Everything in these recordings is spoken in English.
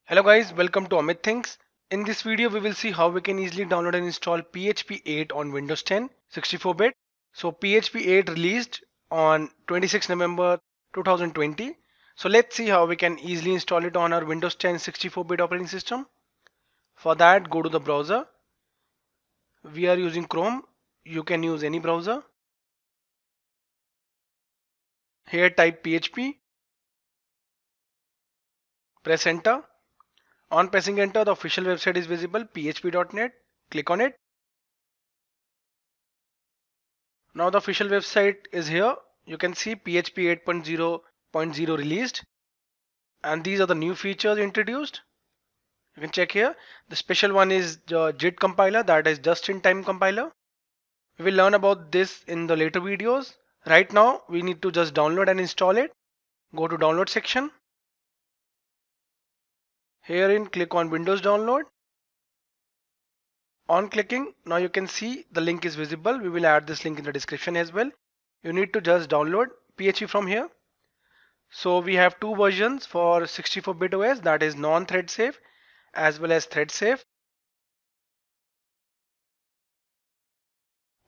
Hello guys, welcome to Amit Thinks. In this video we will see how we can easily download and install PHP 8 on Windows 10 64-bit. So PHP 8 released on 26 November 2020. So let's see how we can easily install it on our Windows 10 64-bit operating system. For that, go to the browser. We are using Chrome. You can use any browser. Here type PHP, press enter. On pressing enter, the official website is visible, php.net. Click on it. Now the official website is here. You can see PHP 8.0.0 released, and these are the new features introduced. You can check here. The special one is the JIT compiler, that is just-in-time compiler. We will learn about this in the later videos. Right now we need to just download and install it. Go to download section. Herein click on Windows download. On clicking, now you can see the link is visible. We will add this link in the description as well. You need to just download PHP from here. So we have two versions for 64-bit OS, that is non-thread safe as well as thread safe.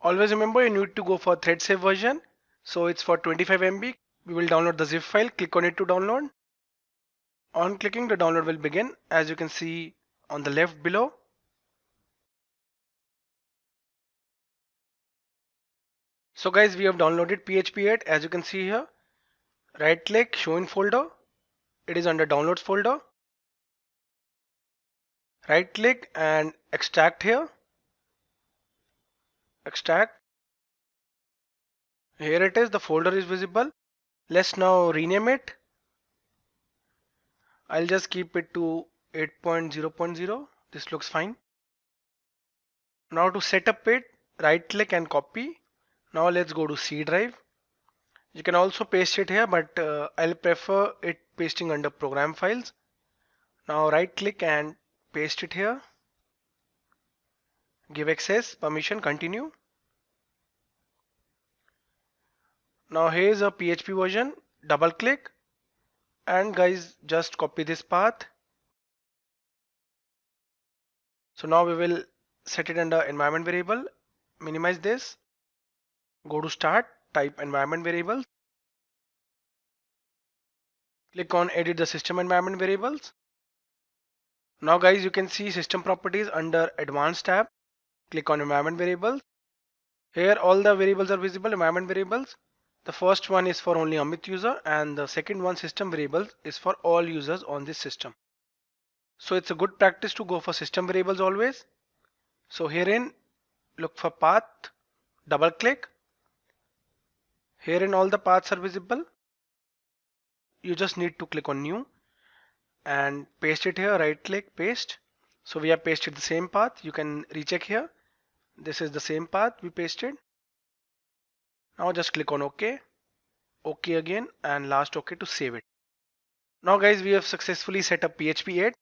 Always remember you need to go for thread safe version. So it's for 25 MB. We will download the zip file, click on it to download. On clicking, the download will begin, as you can see on the left below. So guys, we have downloaded PHP 8, as you can see here. Right click, show in folder. It is under downloads folder. Right click and extract here. Extract. Here it is, the folder is visible. Let's now rename it. I'll just keep it to 8.0.0. This looks fine. Now to set up it, right click and copy. Now let's go to C drive. You can also paste it here, but I'll prefer it pasting under program files. Now right click and paste it here. Give access, permission, continue. Now here's a PHP version. Double click and guys, just copy this path. So now we will set it under environment variable. Minimize this. Go to start, type environment variables. Click on edit the system environment variables. Now guys, you can see system properties under advanced tab. Click on environment variables. Here all the variables are visible, environment variables. The first one is for only Amit user and the second one, system variables, is for all users on this system. So it's a good practice to go for system variables always. So herein look for path, double click. Herein all the paths are visible. You just need to click on new and paste it here, right click, paste. So we have pasted the same path. You can recheck here. This is the same path we pasted. Now just click on OK, OK again, and last OK to save it. Now guys, we have successfully set up PHP 8.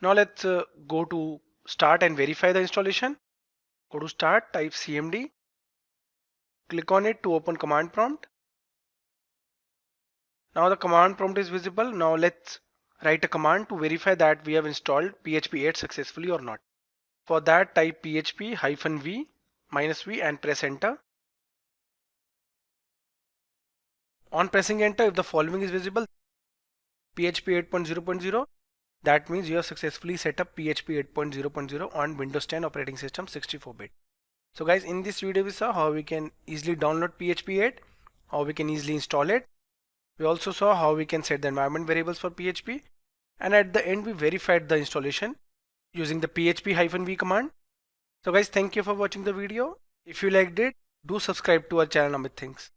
Now let's go to start and verify the installation. Go to start, type cmd. Click on it to open command prompt. Now the command prompt is visible. Now let's write a command to verify that we have installed PHP 8 successfully or not. For that, type php -v -v and press enter. On pressing enter, if the following is visible, PHP 8.0.0, that means you have successfully set up PHP 8.0.0 on Windows 10 operating system 64-bit. So guys, in this video we saw how we can easily download PHP 8, how we can easily install it. We also saw how we can set the environment variables for PHP, and at the end we verified the installation using the php-v command. So guys, thank you for watching the video. If you liked it, do subscribe to our channel Amit Thinks.